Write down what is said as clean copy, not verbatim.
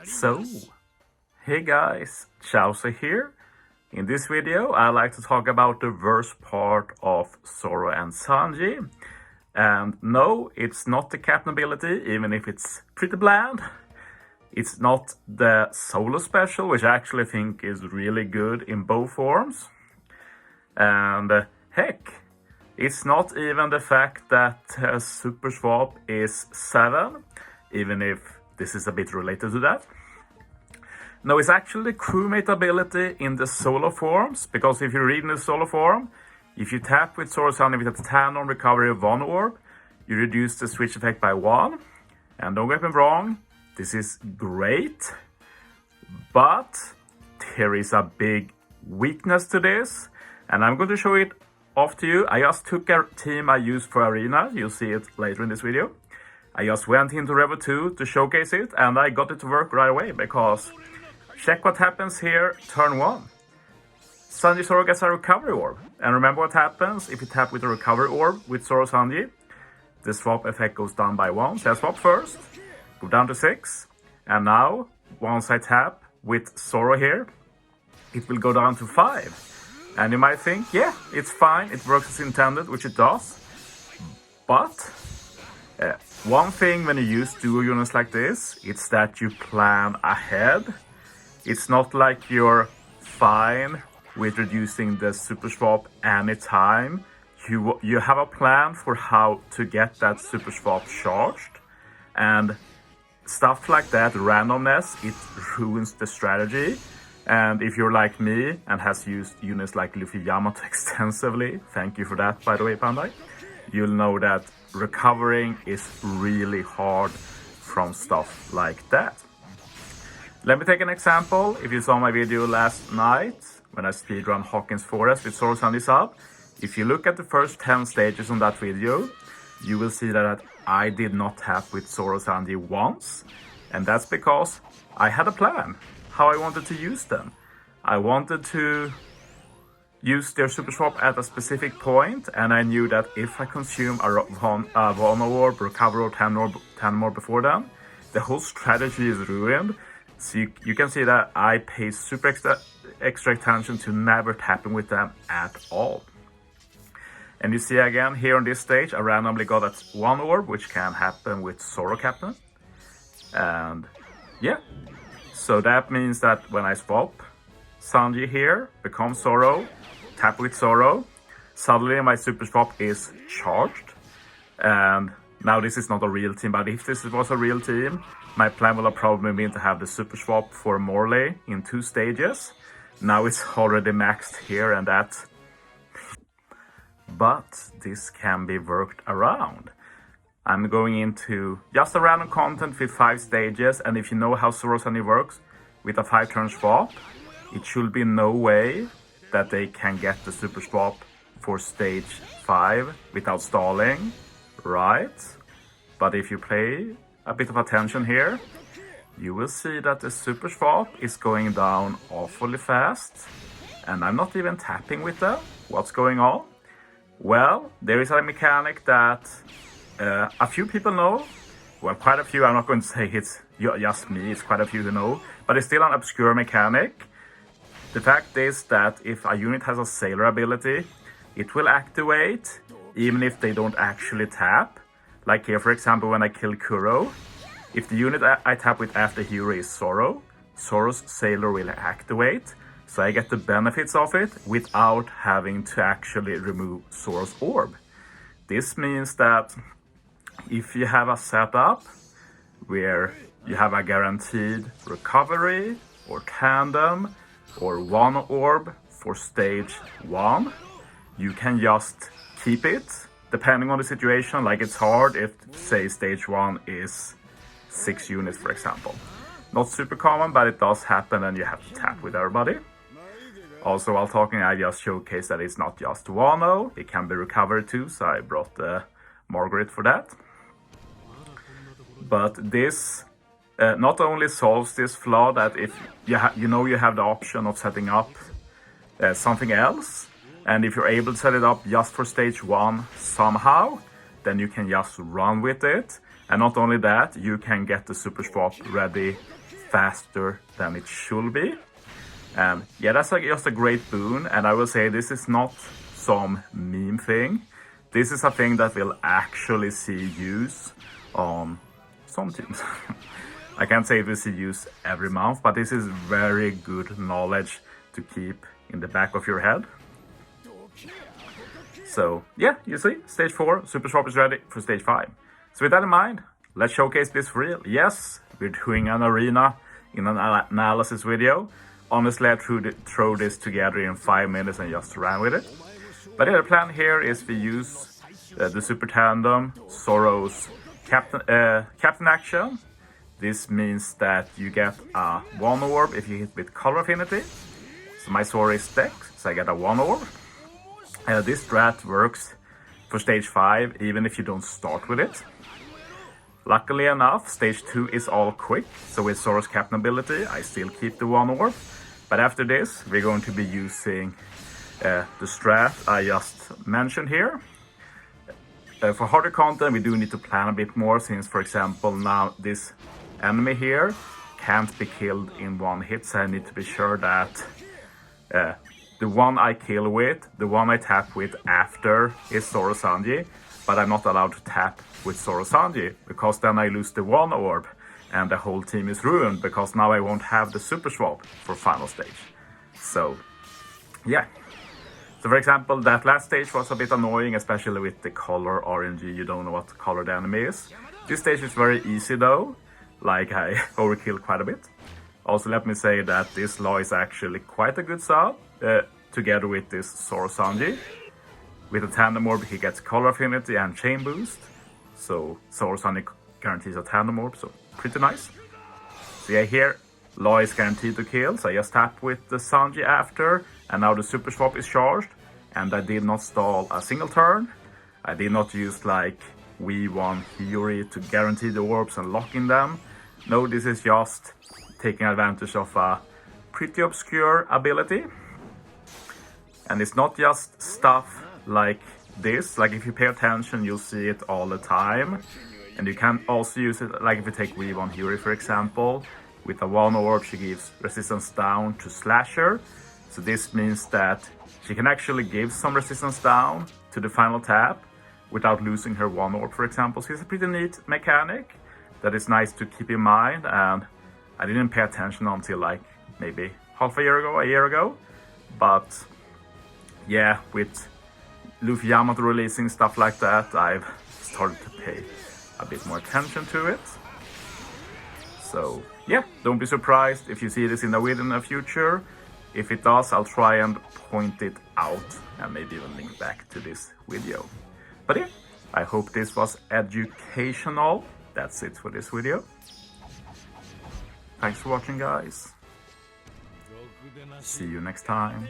So, hey guys, Chauzu here. In this video, I like to talk about the worst part of Zoro and Sanji. And no, it's not the captain ability, even if it's pretty bland. It's not the solo special, which I actually think is really good in both forms. And heck, it's not even the fact that Super Swap is 7, even if this is a bit related to that. No, it's actually the crewmate ability in the solo forms, because if you read in the solo form, if you tap with Zoro Sanji with a 10 on recovery of 1 orb, you reduce the switch effect by 1. And don't get me wrong, this is great, but there is a big weakness to this, and I'm going to show it off to you. I just took a team I used for Arena, you'll see it later in this video. I just went into Revo 2 to showcase it, and I got it to work right away, because check what happens here, turn 1. Sanji Zoro gets a recovery orb, and remember what happens if you tap with a recovery orb with Zoro Sanji. The swap effect goes down by 1, so I swap first, go down to 6, and now, once I tap with Zoro here, it will go down to 5. And you might think, yeah, it's fine, it works as intended, which it does. But one thing when you use duo units like this, it's that you plan ahead. It's not like you're fine with reducing the super swap anytime. You have a plan for how to get that super swap charged. And stuff like that, randomness, it ruins the strategy. And if you're like me and has used units like Luffy Yamato extensively, thank you for that, by the way, Pandai, you'll know that recovering is really hard from stuff like that. Let me take an example. If you saw my video last night, when I speedrun Hawkins Forest with Zoro Sanji sub, if you look at the first 10 stages on that video, you will see that I did not tap with Zoro Sanji once. And that's because I had a plan how I wanted to use them. I wanted to use their super swap at a specific point, and I knew that if I consume a 1 orb, recover or 10 more before then, the whole strategy is ruined. So you can see that I pay super extra attention to never tapping with them at all. And you see again here on this stage, I randomly got that 1 orb, which can happen with Zoro Captain. And yeah, so that means that when I swap Sanji here, become Zoro, tap with Zoro, suddenly my super swap is charged. And now this is not a real team, but if this was a real team, my plan would have probably been to have the super swap for Morley in 2 stages. Now it's already maxed here and that. But this can be worked around. I'm going into just a random content with 5 stages, and if you know how Zoro Sanji works with a 5-turn swap, it should be no way that they can get the super swap for stage 5 without stalling, right? But if you pay a bit of attention here, you will see that the super swap is going down awfully fast, and I'm not even tapping with them. What's going on? Well, there is a mechanic that a few people know. Well, quite a few. I'm not going to say it's just me, it's quite a few who know, but it's still an obscure mechanic. The fact is that if a unit has a sailor ability, it will activate even if they don't actually tap. Like here, for example, when I kill Kuro, if the unit I tap with after hero is Zoro, Zoro's sailor will activate, so I get the benefits of it without having to actually remove Zoro's orb. This means that if you have a setup where you have a guaranteed recovery or tandem or 1 orb for stage 1, you can just keep it depending on the situation. Like it's hard if, say, stage 1 is 6 units, for example. Not super common, but it does happen and you have to tap with everybody. Also, while talking, I just showcased that it's not just Wano, it can be recovered too, so I brought Margaret for that. But this not only solves this flaw that if you have the option of setting up something else, and if you're able to set it up just for stage 1 somehow, then you can just run with it. And not only that, you can get the super swap ready faster than it should be. And yeah, that's just a great boon. And I will say this is not some meme thing. This is a thing that we'll actually see use on some teams. I can't say we see use every month, but this is very good knowledge to keep in the back of your head. So yeah, you see, stage 4, super swap is ready for stage 5. So with that in mind, let's showcase this for real. Yes, we're doing an arena in an analysis video. Honestly, I throw this together in 5 minutes and just ran with it. But the plan here is we use the super tandem, Zoro's captain action. This means that you get a 1 orb if you hit with color affinity. So my Zoro is Dex, so I get a 1 orb. This strat works for stage 5 even if you don't start with it. Luckily enough, stage 2 is all quick, so with Zoro's captain ability I still keep the 1 orb. But after this we're going to be using the strat I just mentioned here. For harder content we do need to plan a bit more, since for example now this enemy here can't be killed in 1 hit, so I need to be sure that the one I kill with, the one I tap with after is Zoro Sanji, but I'm not allowed to tap with Zoro Sanji, because then I lose the 1 orb and the whole team is ruined, because now I won't have the super swap for final stage. So yeah. So for example, that last stage was a bit annoying, especially with the color RNG, you don't know what color the enemy is. This stage is very easy though, like I overkilled quite a bit. Also let me say that this Law is actually quite a good sub, together with this Zoro Sanji. With a tandem orb he gets color affinity and chain boost, so Zoro Sanji guarantees a tandem orb, so pretty nice. So yeah, here Law is guaranteed to kill, so I just tap with the Sanji after, and now the super swap is charged, and I did not stall a single turn. I did not use like V1 Hiyori to guarantee the orbs and locking them. No, this is just taking advantage of a pretty obscure ability. And it's not just stuff like this, like if you pay attention you'll see it all the time. And you can also use it, like if you take V1 Hiyori for example, with a 1 orb she gives resistance down to Slasher. So this means that she can actually give some resistance down to the final tap without losing her 1 orb for example. So it's a pretty neat mechanic that is nice to keep in mind, and I didn't pay attention until like maybe a year ago. But yeah, with Luffy Yamato releasing stuff like that, I've started to pay a bit more attention to it. So yeah, don't be surprised if you see this in the video in the future. If it does, I'll try and point it out and maybe even link back to this video. But yeah, I hope this was educational. That's it for this video. Thanks for watching guys. See you next time.